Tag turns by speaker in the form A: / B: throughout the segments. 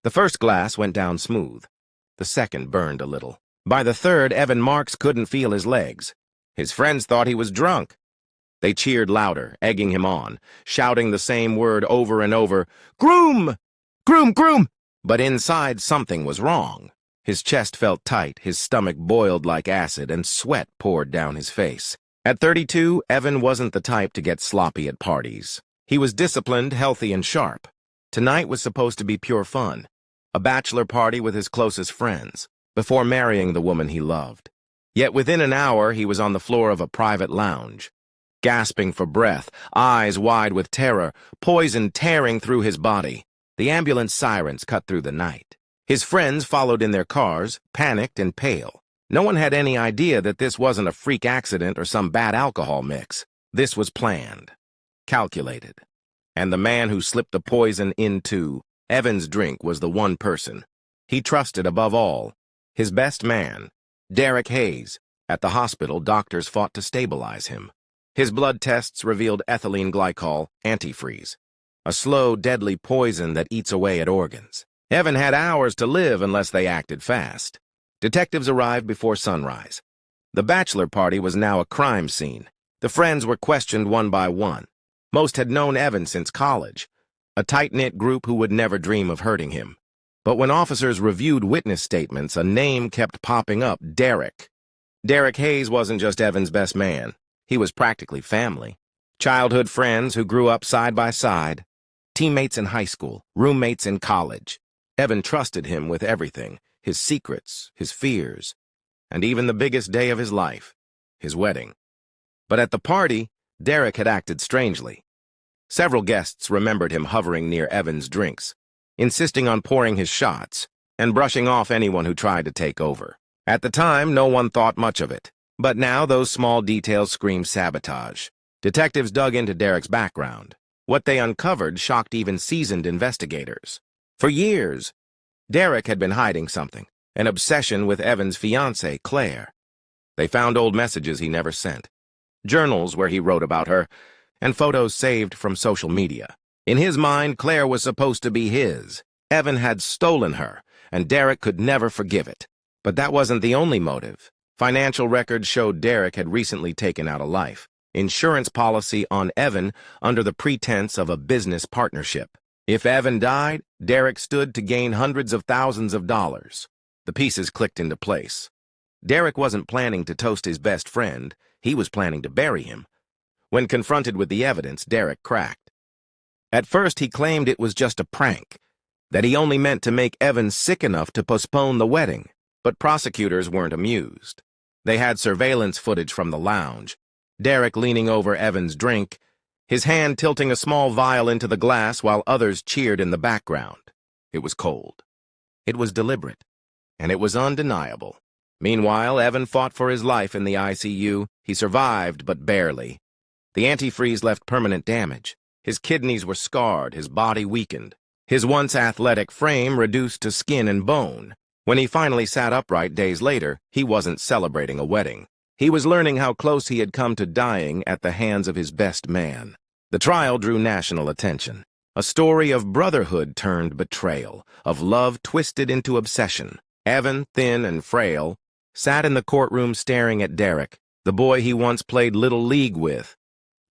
A: The first glass went down smooth. The second burned a little. By the third, Evan Marks couldn't feel his legs. His friends thought he was drunk. They cheered louder, egging him on, shouting the same word over and over, "Groom! Groom, groom!" But inside, something was wrong. His chest felt tight, his stomach boiled like acid, and sweat poured down his face. At 32, Evan wasn't the type to get sloppy at parties. He was disciplined, healthy, and sharp. Tonight was supposed to be pure fun, a bachelor party with his closest friends, before marrying the woman he loved. Yet within an hour, he was on the floor of a private lounge, gasping for breath, eyes wide with terror, poison tearing through his body. The ambulance sirens cut through the night. His friends followed in their cars, panicked and pale. No one had any idea that this wasn't a freak accident or some bad alcohol mix. This was planned, calculated. And the man who slipped the poison into Evan's drink was the one person he trusted above all, his best man, Derek Hayes. At the hospital, doctors fought to stabilize him. His blood tests revealed ethylene glycol, antifreeze, a slow, deadly poison that eats away at organs. Evan had hours to live unless they acted fast. Detectives arrived before sunrise. The bachelor party was now a crime scene. The friends were questioned one by one. Most had known Evan since college, a tight-knit group who would never dream of hurting him. But when officers reviewed witness statements, a name kept popping up: Derek. Derek Hayes wasn't just Evan's best man. He was practically family. Childhood friends who grew up side by side. Teammates in high school, roommates in college. Evan trusted him with everything, his secrets, his fears, and even the biggest day of his life, his wedding. But at the party, Derek had acted strangely. Several guests remembered him hovering near Evan's drinks, insisting on pouring his shots, and brushing off anyone who tried to take over. At the time, no one thought much of it, but now those small details screamed sabotage. Detectives dug into Derek's background. What they uncovered shocked even seasoned investigators. For years, Derek had been hiding something, an obsession with Evan's fiancée, Claire. They found old messages he never sent, journals where he wrote about her, and photos saved from social media. In his mind, Claire was supposed to be his. Evan had stolen her, and Derek could never forgive it. But that wasn't the only motive. Financial records showed Derek had recently taken out a life insurance policy on Evan under the pretense of a business partnership. If Evan died, Derek stood to gain hundreds of thousands of dollars. The pieces clicked into place. Derek wasn't planning to toast his best friend. He was planning to bury him. When confronted with the evidence, Derek cracked. At first, he claimed it was just a prank, that he only meant to make Evan sick enough to postpone the wedding. But prosecutors weren't amused. They had surveillance footage from the lounge. Derek leaning over Evan's drink, his hand tilting a small vial into the glass while others cheered in the background. It was cold. It was deliberate. And it was undeniable. Meanwhile, Evan fought for his life in the ICU. He survived, but barely. The antifreeze left permanent damage. His kidneys were scarred, his body weakened. His once athletic frame reduced to skin and bone. When he finally sat upright days later, he wasn't celebrating a wedding. He was learning how close he had come to dying at the hands of his best man. The trial drew national attention. A story of brotherhood turned betrayal, of love twisted into obsession. Evan, thin and frail, sat in the courtroom staring at Derek, the boy he once played little league with,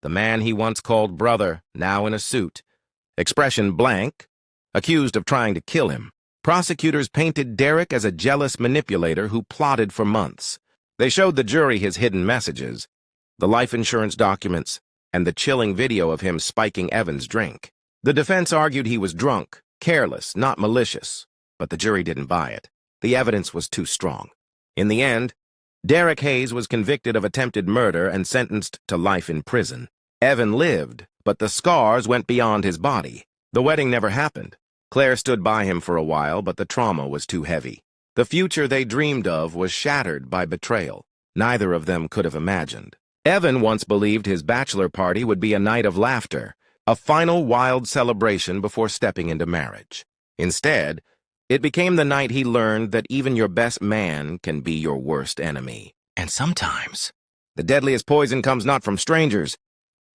A: the man he once called brother, now in a suit, expression blank, accused of trying to kill him. Prosecutors painted Derek as a jealous manipulator who plotted for months. They showed the jury his hidden messages, the life insurance documents, and the chilling video of him spiking Evan's drink. The defense argued he was drunk, careless, not malicious, but the jury didn't buy it. The evidence was too strong. In the end, Derek Hayes was convicted of attempted murder and sentenced to life in prison. Evan lived, but the scars went beyond his body. The wedding never happened. Claire stood by him for a while, but the trauma was too heavy. The future they dreamed of was shattered by betrayal. Neither of them could have imagined. Evan once believed his bachelor party would be a night of laughter, a final wild celebration before stepping into marriage. Instead, it became the night he learned that even your best man can be your worst enemy. And sometimes, the deadliest poison comes not from strangers,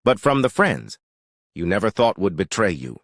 A: but from the friends you never thought would betray you.